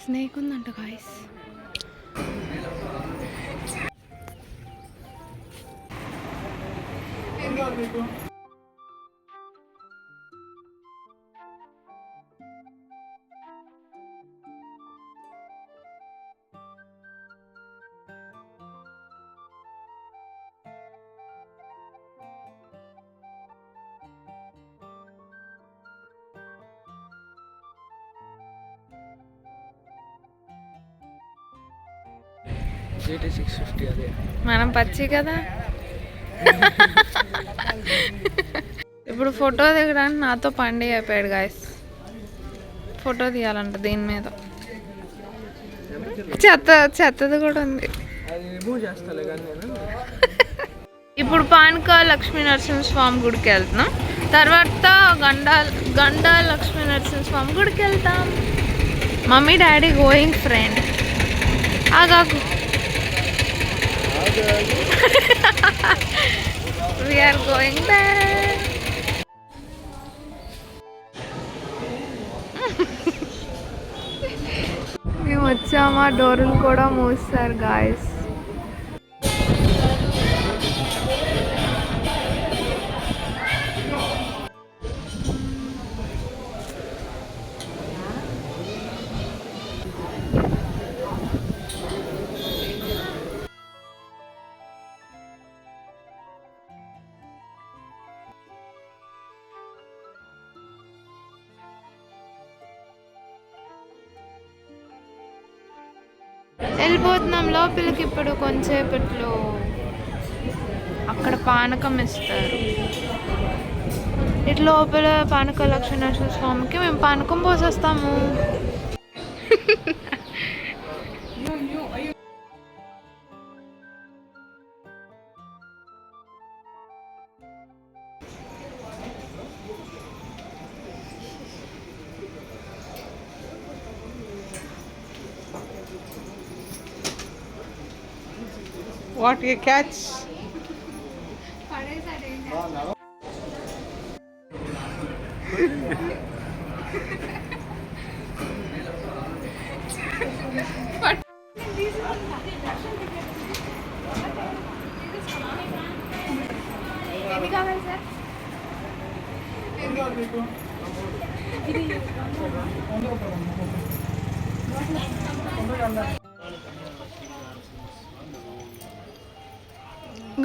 Snake ఉందంట guys. GT 650 అదే మనం పచ్చి కదా. ఇప్పుడు ఫోటో దిగడానికి నాతో పండి అయిపోయాడు గాయస్. ఫోటో తీయాలంట దీని మీద. చెత్తది కూడా ఉంది. అది రిమూవ్ చేస్తాలే కానీ నేను. ఇప్పుడు పానక లక్ష్మీ నరసింహస్వామి గుడికి వెళ్తున్నాం. తర్వాత గండా లక్ష్మీ నరసింహస్వామి గుడికి వెళ్తాం. Mummy daddy going friend. ఆగాకు. We are going there. మేము వచ్చామా, డోర్లు కూడా మూస్తారు గాయస్. వెళ్ళిపోతున్నాం లోపలికి. ఇప్పుడు కొంచెంసేపట్లో అక్కడ పానకం ఇస్తారు. ఇట్లా లోపల పానక లక్ష్మీనరసింహ స్వామికి మేము పానకం పోసేస్తాము. What a catch!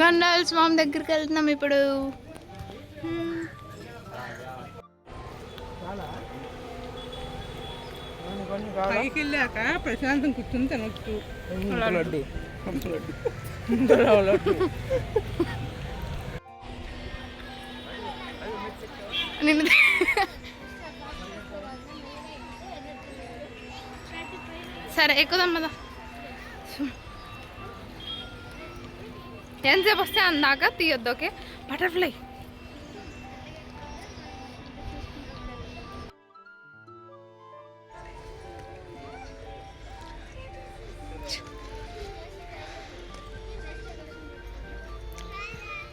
గండాల స్వామి దగ్గరికి వెళ్తున్నాం ఇప్పుడు. పైకి వెళ్ళాక ప్రశాంతం కూర్చుని తినొచ్చు. లడ్డు సరే ఎక్కుదాం కదా. ఎంతసేపు వస్తే అందాక తీయొద్దు. ఓకే. బటర్ఫ్లై.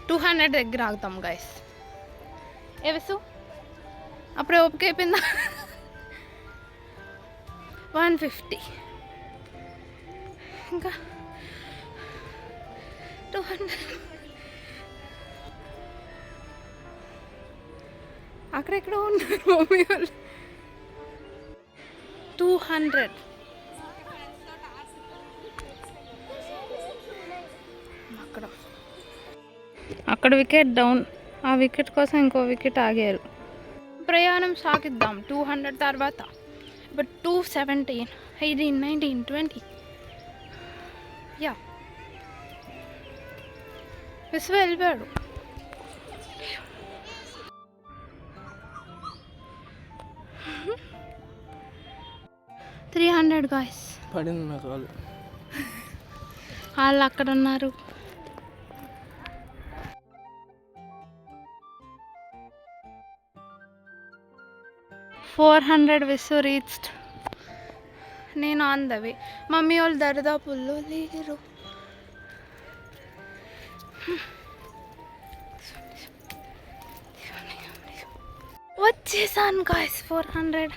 $200 దగ్గర ఆగుతాం గాయస్. ఏసు అప్పుడే ఓపిక అయిపోయిందా? 150 ఇంకా 200. అక్కడెక్కడ ఉన్నారు మమ్మీ వాళ్ళు. 200. అక్కడ వికెట్ డౌన్. ఆ వికెట్ కోసం ఇంకో వికెట్ ఆగారు. ప్రయాణం సాగిద్దాం 200 తర్వాత. ఇప్పుడు 217, 18, 19, 20. యా విశ్వ వెళ్ళిపోయాడు. 300 గాయస్. పడింది నాకు. వాళ్ళు అక్కడ ఉన్నారు. 400 విశ్వ రీచ్డ్. నేను ఆన్ ద వే. మమ్మీ వాళ్ళు దరిదాపుల్లో లేరు. వచ్చేసాను గాయస్. 400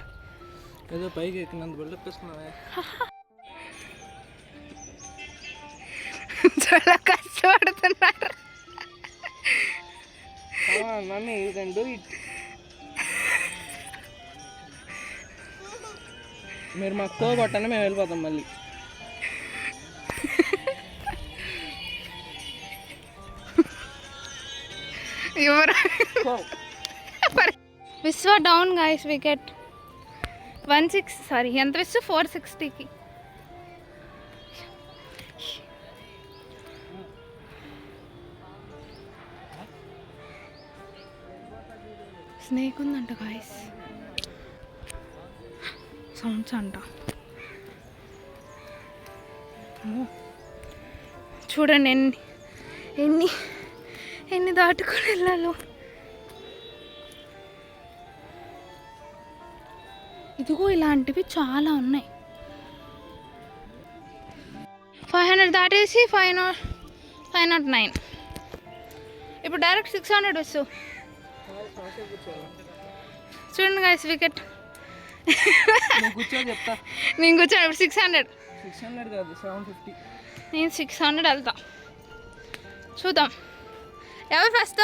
ఏదో పైకి ఎక్కినంత వెళ్ళొస్తున్నావే. చాలా కష్టపడుతున్నారు. నన్ను రెండు మీరు మాకు తో కొట్టండి, మేము వెళ్ళిపోతాం మళ్ళీ. విశ్వ డౌన్ గైస్, వికెట్ 16 సారీ ఎంత విశ్వ 460కి. స్నేక్ ఉందంట గాయస్, సౌండ్స్ అంట. చూడండి ఎన్ని ఎన్ని దాటుకొని వెళ్ళాలో. ఇదిగో ఇలాంటివి చాలా ఉన్నాయి. 500 దాటేసి 509. ఇప్పుడు డైరెక్ట్ 600 వస్తు. చూడండి గాయస్ వికెట్. కూర్చో చెప్తా. నేను కూర్చోను. ఇప్పుడు 600 కాదు 750. నేను 600 వెళ్తా. చూద్దాం ఎవరు ఫస్ట్.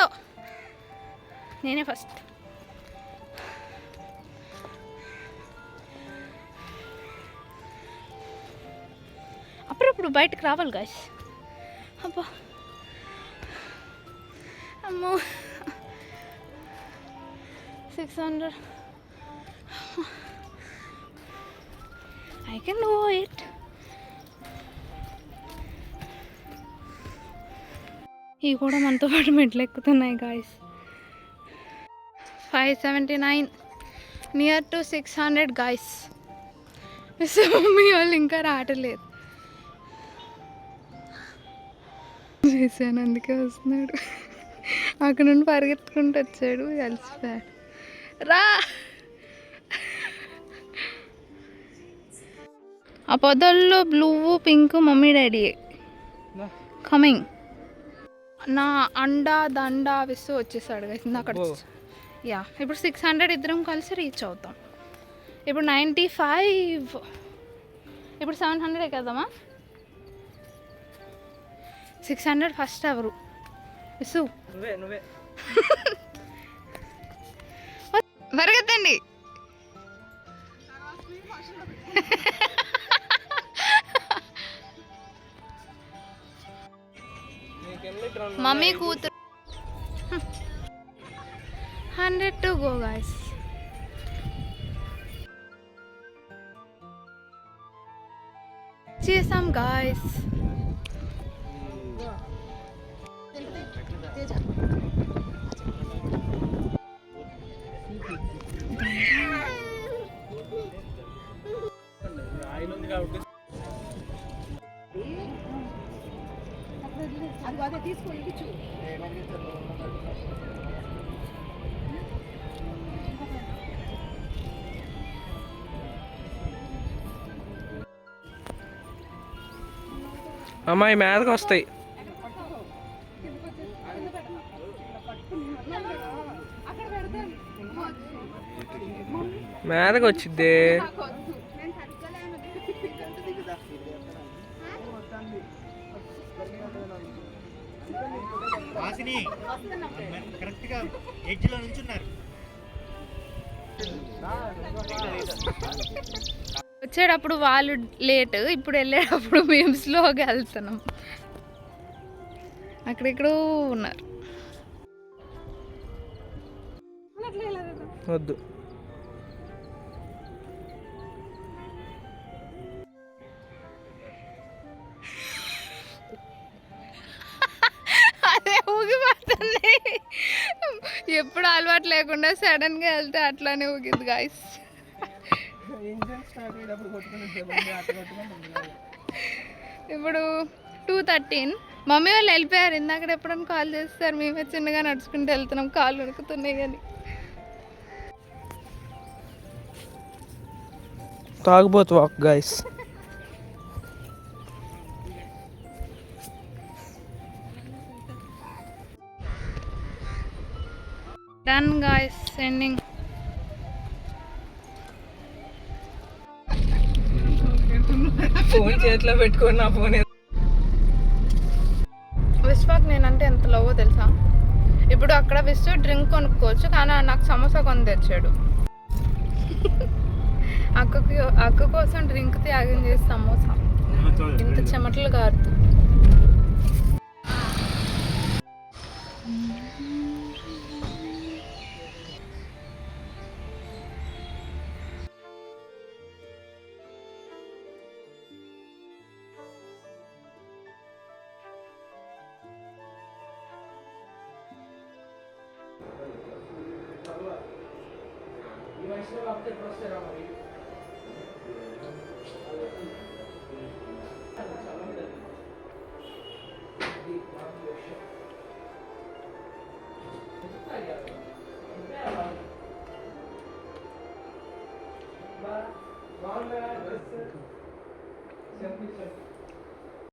నేనే ఫస్ట్. అప్పుడప్పుడు బయటకు రావాలి గాయస్. అబ్బా అమ్మో 600. I can do it. ఇవి కూడా మనతో పాటు మెట్లు ఎక్కుతున్నాయి guys. 579 near to 600 guys. Mummy వాళ్ళు ఇంకా రావట్లేదు. చేశాను అందుకే వస్తున్నాడు. అక్కడ నుండి పరిగెత్తుకుంటూ వచ్చాడు, కలిసిపోయాడు. రా ఆ పొదల్లో blue pink mummy daddy coming. నా అండా దండా విస్తూ వచ్చేసాడు అక్కడ. యా ఇప్పుడు 600 ఇద్దరం కలిసి రీచ్ అవుతాం. ఇప్పుడు 95. ఇప్పుడు 700 కదమ్మా. 600 ఫస్ట్ ఎవరు విసు? నువ్వే పరిగెత్తండి. మమ్మీ కూతురు. 100 to go guys. చేసాం గాయస్. అమ్మాయి మీదకి వస్తాయి. మీదకి వచ్చిద్ది. వచ్చేటప్పుడు వాళ్ళు లేట్, ఇప్పుడు వెళ్ళేటప్పుడు మేము స్లోగా వెళ్తున్నాం. అక్కడెక్కడో ఉన్నారు. వద్దు అదే ఊగిపోతుంది. ఎప్పుడు అలవాటు లేకుండా సడన్గా వెళ్తే అట్లానే ఊగింది గాయస్. ఇప్పుడు 2:13. మమ్మీ వాళ్ళు వెళ్ళిపోయారు. ఇందాక ఎప్పుడైనా కాల్ చేస్తారు, మేమే చిన్నగా నడుచుకుంటూ వెళ్తున్నాం. కాళ్ళు ఉడుకుతున్నాయి కానీ. తాగుబోతు walk guys. Done guys, ending. Phone చేతిలో పెట్టుకొని నా ఫోన్ విశ్వాక్ నేనంటే ఎంత లవో తెలుసా. ఇప్పుడు అక్కడ విశ్వ డ్రింక్ కొనుక్కోవచ్చు, కానీ నాకు సమోసా కొని తెచ్చాడు. అక్క కోసం డ్రింక్ త్యాగం చేసి సమోసా ఇంత చెమటలు కారుతూ. బాగుందా?